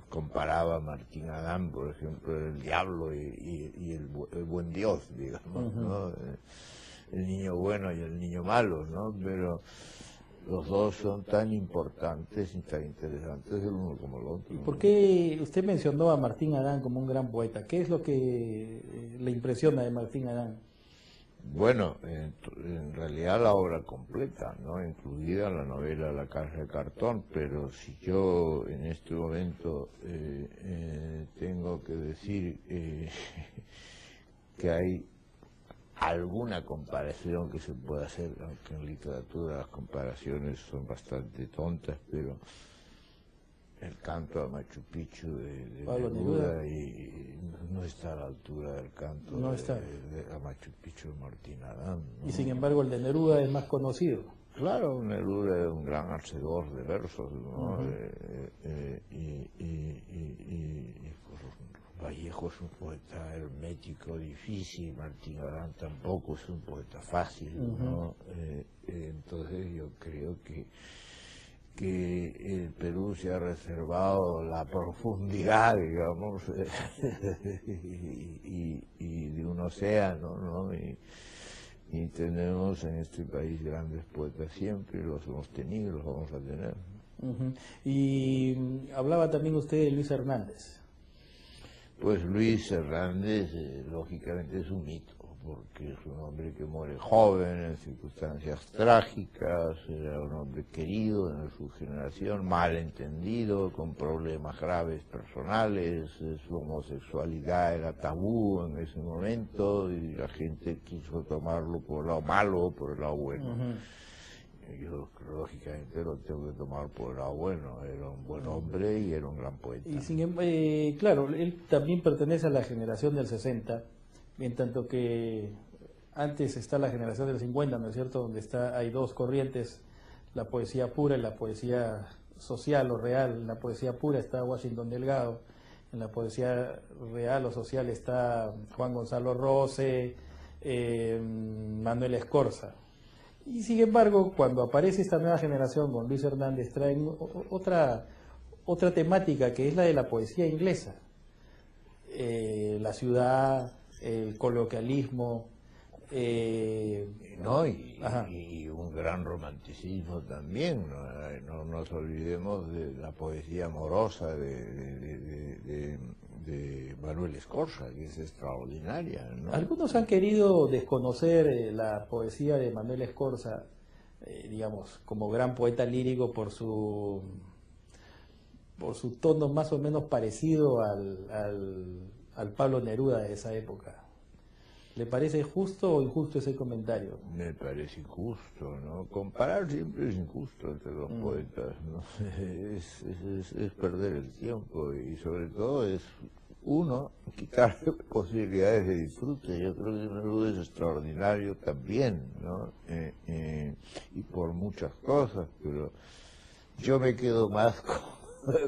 Comparaba a Martín Adán, por ejemplo, el diablo y el buen Dios, digamos, ¿no? El niño bueno y el niño malo, ¿no? Pero los dos son tan importantes y tan interesantes el uno como el otro. ¿Y por qué usted mencionó a Martín Adán como un gran poeta? ¿Qué es lo que le impresiona de Martín Adán? Bueno, en realidad la obra completa, ¿no? Incluida la novela La Caja de Cartón, pero si yo en este momento tengo que decir que hay alguna comparación que se puede hacer, aunque en literatura las comparaciones son bastante tontas, pero el canto a Machu Picchu de Pablo Neruda y no está a la altura del canto No está. a Machu Picchu de Martín Adán, ¿no? Y sin embargo el de Neruda es más conocido. Claro, Neruda es un gran hacedor de versos, ¿no? Vallejo es un poeta hermético, difícil, Martín Adán tampoco es un poeta fácil, ¿no? Entonces yo creo que el Perú se ha reservado la profundidad, digamos, y de un océano, ¿no? Y tenemos en este país grandes poetas siempre, los hemos tenido, los vamos a tener. Y hablaba también usted de Luis Hernández. Pues Luis Hernández, lógicamente, es un mito, porque es un hombre que muere joven, en circunstancias trágicas, era un hombre querido en su generación, mal entendido, con problemas graves personales, su homosexualidad era tabú en ese momento, y la gente quiso tomarlo por el lado malo o por el lado bueno. Yo lógicamente lo tengo que tomar por el lado bueno, era un buen hombre y era un gran poeta. Y sin embargo, claro, él también pertenece a la generación del 60, en tanto que antes está la generación del 50, ¿no es cierto?, donde hay dos corrientes, la poesía pura y la poesía social o real. En la poesía pura está Washington Delgado, en la poesía real o social está Juan Gonzalo Rose, Manuel Escorza. Y sin embargo, cuando aparece esta nueva generación con Luis Hernández, traen otra temática, que es la de la poesía inglesa. La ciudad, el coloquialismo. No, y un gran romanticismo también, no nos olvidemos de la poesía amorosa de Manuel Escorza, que es extraordinaria, ¿no? Algunos han querido desconocer la poesía de Manuel Escorza, digamos, como gran poeta lírico por su tono más o menos parecido al Pablo Neruda de esa época. ¿Le parece justo o injusto ese comentario? Me parece injusto, ¿no? Comparar siempre es injusto entre los poetas, ¿no? Es perder el tiempo y sobre todo es quitar posibilidades de disfrute. Yo creo que Neruda es extraordinario también, ¿no? Y por muchas cosas, pero yo me quedo más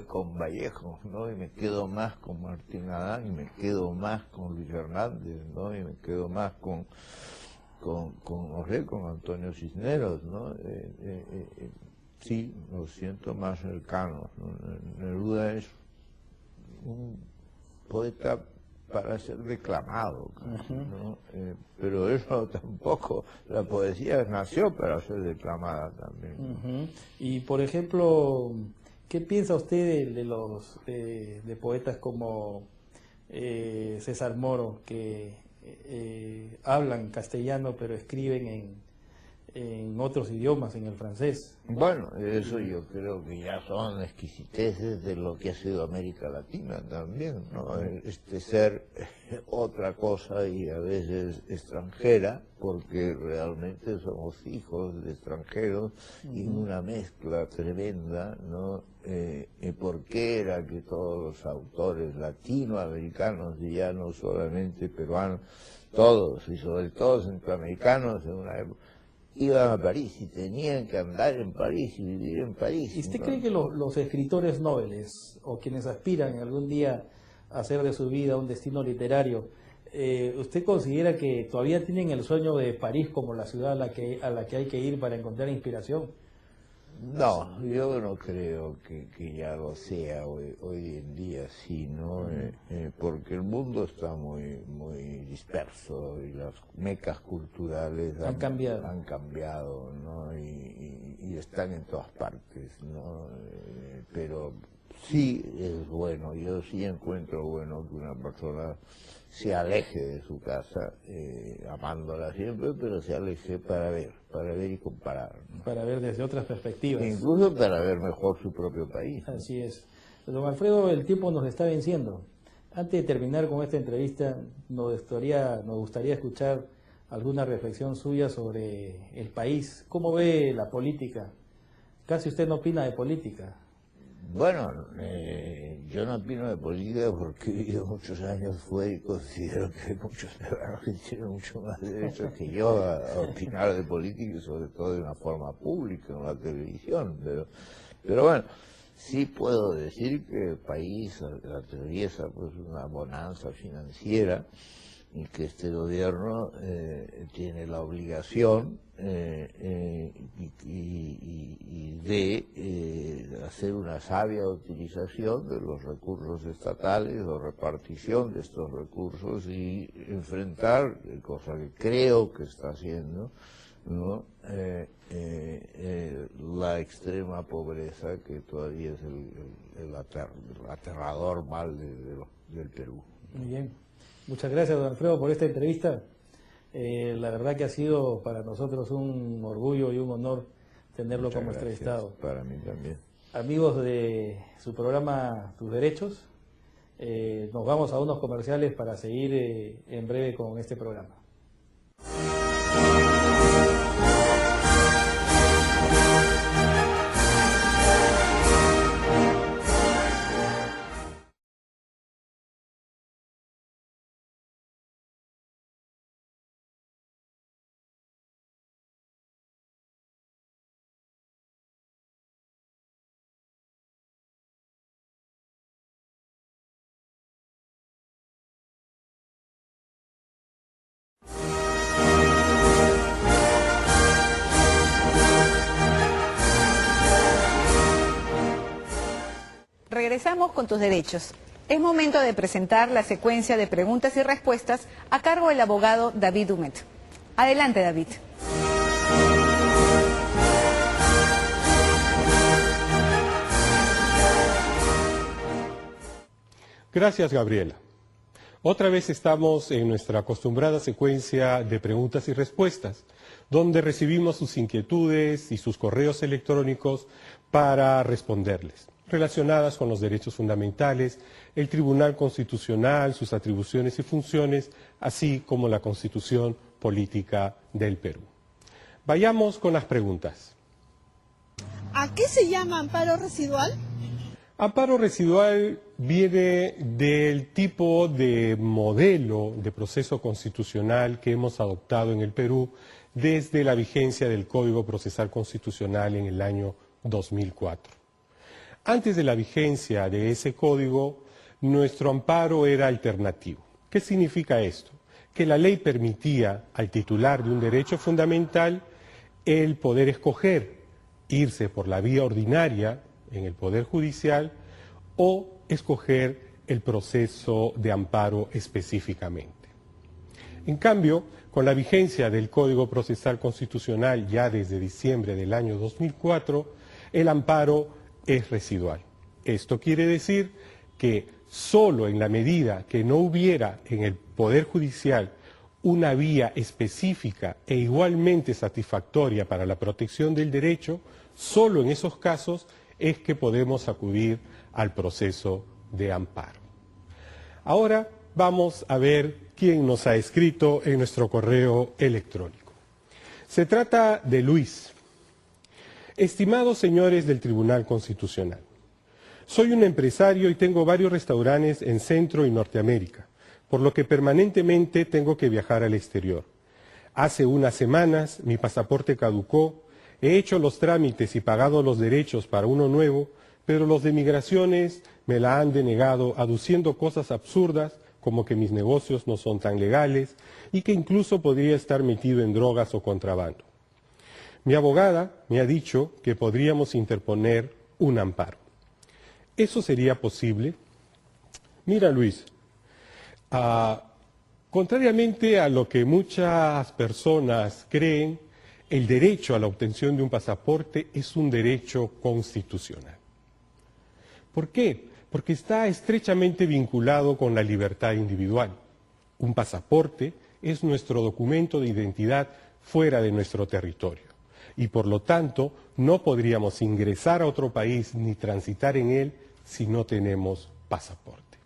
con Vallejo, ¿no? Y me quedo más con Martín Adán, y me quedo más con Luis Hernández, ¿no? Y me quedo más con Antonio Cisneros, ¿no? Sí, lo siento más cercano, ¿no? Neruda es un poeta para ser declamado, ¿no? Pero eso tampoco, la poesía nació para ser declamada también. Y por ejemplo, ¿qué piensa usted de poetas como César Moro, que hablan castellano pero escriben en otros idiomas, en el francés? Bueno, eso yo creo que ya son exquisiteces de lo que ha sido América Latina también, ¿no? Ser otra cosa y a veces extranjera, porque realmente somos hijos de extranjeros y una mezcla tremenda, ¿no? ¿Por qué era que todos los autores latinoamericanos, y ya no solamente peruanos, todos, y sobre todo centroamericanos en una época, iban a París y tenían que andar en París y vivir en París? ¿Y usted ¿no? cree que los escritores nobles o quienes aspiran algún día a hacer de su vida un destino literario, usted considera que todavía tienen el sueño de París como la ciudad a la que hay que ir para encontrar inspiración? No, yo no creo que ya lo sea hoy en día, sí, ¿no? Porque el mundo está muy disperso y las mecas culturales Han cambiado, ¿no? Y están en todas partes, ¿no? Pero sí es bueno, yo sí encuentro bueno que una persona se aleje de su casa, amándola siempre, pero se aleje para ver y comparar, ¿no? Para ver desde otras perspectivas. Incluso para ver mejor su propio país, ¿no? Así es. Don Alfredo, el tiempo nos está venciendo. Antes de terminar con esta entrevista, nos gustaría escuchar alguna reflexión suya sobre el país. ¿Cómo ve la política? Casi usted no opina de política. Bueno, yo no opino de política porque he vivido muchos años fuera y considero que hay muchos peruanos que tienen mucho más derechos que yo a opinar de política y sobre todo de una forma pública en la televisión. Pero bueno, sí puedo decir que el país atraviesa pues una bonanza financiera y que este gobierno tiene la obligación de hacer una sabia utilización de los recursos estatales o repartición de estos recursos y enfrentar, cosa que creo que está haciendo, ¿no? La extrema pobreza que todavía es el aterrador mal del Perú. Muy bien. Muchas gracias, don Alfredo, por esta entrevista. La verdad que ha sido para nosotros un orgullo y un honor tenerlo como entrevistado. Para mí también. Amigos de su programa Tus Derechos, nos vamos a unos comerciales para seguir en breve con este programa. Regresamos con Tus Derechos. Es momento de presentar la secuencia de preguntas y respuestas a cargo del abogado David Dumet. Adelante, David. Gracias, Gabriela. Otra vez estamos en nuestra acostumbrada secuencia de preguntas y respuestas, donde recibimos sus inquietudes y sus correos electrónicos para responderles, relacionadas con los derechos fundamentales, el Tribunal Constitucional, sus atribuciones y funciones, así como la Constitución Política del Perú. Vayamos con las preguntas. ¿A qué se llama amparo residual? Amparo residual viene del tipo de modelo de proceso constitucional que hemos adoptado en el Perú desde la vigencia del Código Procesal Constitucional en el año 2004. Antes de la vigencia de ese código, nuestro amparo era alternativo. ¿Qué significa esto? Que la ley permitía al titular de un derecho fundamental el poder escoger irse por la vía ordinaria en el Poder Judicial o escoger el proceso de amparo específicamente. En cambio, con la vigencia del Código Procesal Constitucional ya desde diciembre del año 2004, el amparo es residual. Esto quiere decir que solo en la medida que no hubiera en el Poder Judicial una vía específica e igualmente satisfactoria para la protección del derecho, solo en esos casos es que podemos acudir al proceso de amparo. Ahora vamos a ver quién nos ha escrito en nuestro correo electrónico. Se trata de Luis. Estimados señores del Tribunal Constitucional, soy un empresario y tengo varios restaurantes en Centro y Norteamérica, por lo que permanentemente tengo que viajar al exterior. Hace unas semanas mi pasaporte caducó, he hecho los trámites y pagado los derechos para uno nuevo, pero los de migraciones me la han denegado aduciendo cosas absurdas como que mis negocios no son tan legales y que incluso podría estar metido en drogas o contrabando. Mi abogada me ha dicho que podríamos interponer un amparo. ¿Eso sería posible? Mira, Luis, contrariamente a lo que muchas personas creen, el derecho a la obtención de un pasaporte es un derecho constitucional. ¿Por qué? Porque está estrechamente vinculado con la libertad individual. Un pasaporte es nuestro documento de identidad fuera de nuestro territorio y por lo tanto no podríamos ingresar a otro país ni transitar en él si no tenemos pasaporte.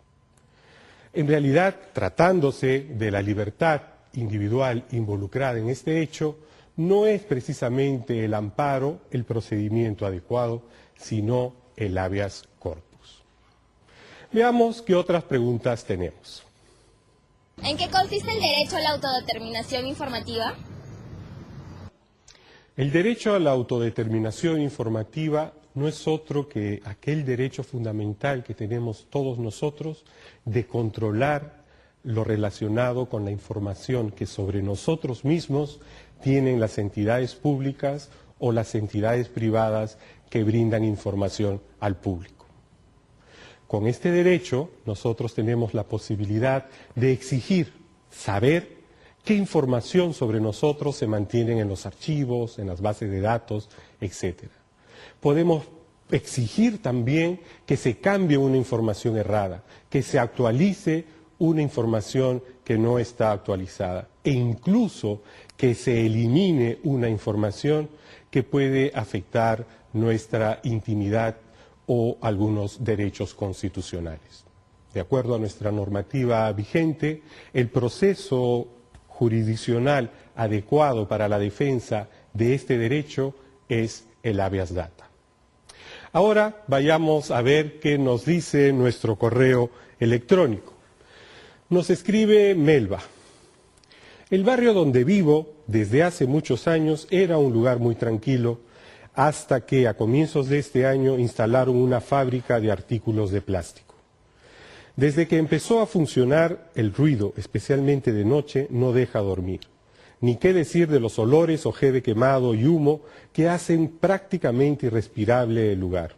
En realidad, tratándose de la libertad individual involucrada en este hecho, no es precisamente el amparo el procedimiento adecuado, sino el habeas corpus. Veamos qué otras preguntas tenemos. ¿En qué consiste el derecho a la autodeterminación informativa? El derecho a la autodeterminación informativa no es otro que aquel derecho fundamental que tenemos todos nosotros de controlar lo relacionado con la información que sobre nosotros mismos tienen las entidades públicas o las entidades privadas que brindan información al público. Con este derecho nosotros tenemos la posibilidad de exigir saber qué información sobre nosotros se mantienen en los archivos, en las bases de datos, etc. Podemos exigir también que se cambie una información errada, que se actualice una información que no está actualizada e incluso que se elimine una información que puede afectar nuestra intimidad o algunos derechos constitucionales. De acuerdo a nuestra normativa vigente, el proceso jurisdiccional adecuado para la defensa de este derecho es el habeas data. Ahora vayamos a ver qué nos dice nuestro correo electrónico. Nos escribe Melba. El barrio donde vivo desde hace muchos años era un lugar muy tranquilo hasta que a comienzos de este año instalaron una fábrica de artículos de plástico. Desde que empezó a funcionar, el ruido, especialmente de noche, no deja dormir. Ni qué decir de los olores, ojeve quemado y humo que hacen prácticamente irrespirable el lugar.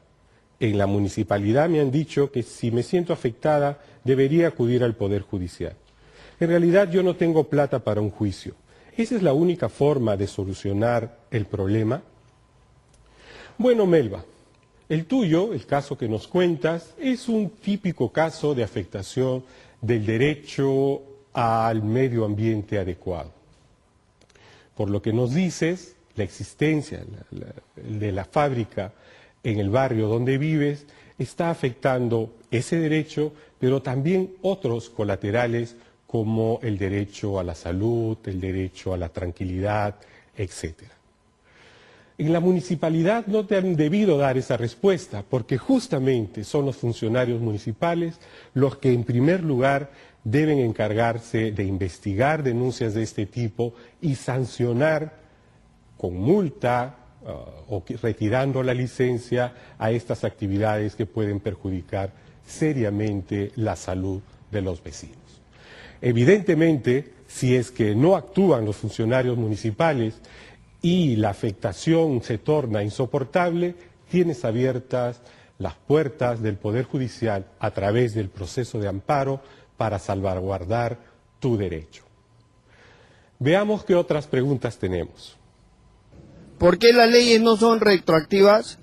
En la municipalidad me han dicho que si me siento afectada debería acudir al Poder Judicial. En realidad yo no tengo plata para un juicio. ¿Esa es la única forma de solucionar el problema? Bueno, Melba, el tuyo, el caso que nos cuentas, es un típico caso de afectación del derecho al medio ambiente adecuado. Por lo que nos dices, la existencia de la fábrica en el barrio donde vives está afectando ese derecho, pero también otros colaterales como el derecho a la salud, el derecho a la tranquilidad, etc. En la municipalidad no te han debido dar esa respuesta, porque justamente son los funcionarios municipales los que en primer lugar deben encargarse de investigar denuncias de este tipo y sancionar con multa o retirando la licencia a estas actividades que pueden perjudicar seriamente la salud de los vecinos. Evidentemente, si es que no actúan los funcionarios municipales y la afectación se torna insoportable, tienes abiertas las puertas del Poder Judicial a través del proceso de amparo para salvaguardar tu derecho. Veamos qué otras preguntas tenemos. ¿Por qué las leyes no son retroactivas?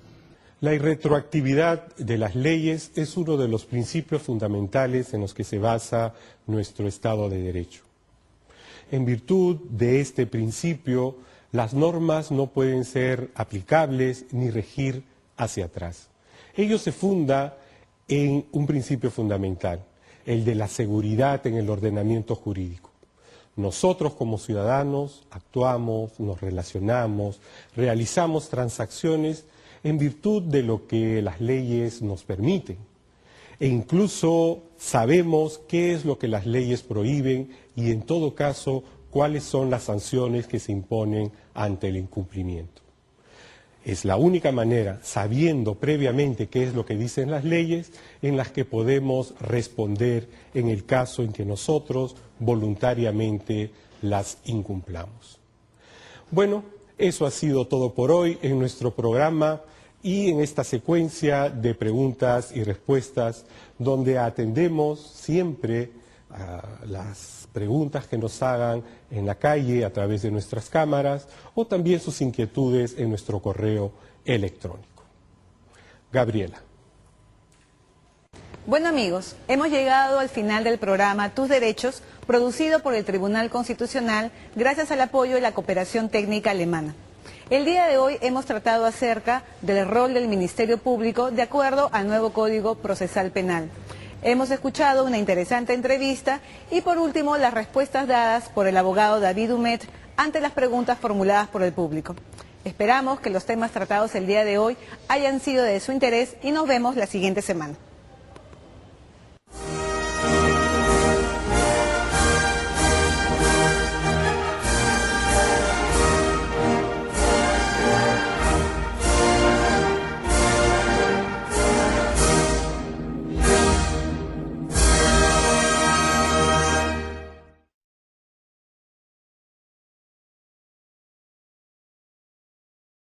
La irretroactividad de las leyes es uno de los principios fundamentales en los que se basa nuestro Estado de Derecho. En virtud de este principio, las normas no pueden ser aplicables ni regir hacia atrás. Ello se funda en un principio fundamental, el de la seguridad en el ordenamiento jurídico. Nosotros como ciudadanos actuamos, nos relacionamos, realizamos transacciones en virtud de lo que las leyes nos permiten. E incluso sabemos qué es lo que las leyes prohíben y en todo caso cuáles son las sanciones que se imponen ante el incumplimiento. Es la única manera, sabiendo previamente qué es lo que dicen las leyes, en las que podemos responder en el caso en que nosotros voluntariamente las incumplamos. Bueno, eso ha sido todo por hoy en nuestro programa y en esta secuencia de preguntas y respuestas donde atendemos siempre a las preguntas que nos hagan en la calle a través de nuestras cámaras o también sus inquietudes en nuestro correo electrónico. Gabriela. Bueno amigos, hemos llegado al final del programa Tus Derechos, producido por el Tribunal Constitucional gracias al apoyo de la cooperación técnica alemana. El día de hoy hemos tratado acerca del rol del Ministerio Público de acuerdo al nuevo Código Procesal Penal. Hemos escuchado una interesante entrevista y por último las respuestas dadas por el abogado David Humet ante las preguntas formuladas por el público. Esperamos que los temas tratados el día de hoy hayan sido de su interés y nos vemos la siguiente semana.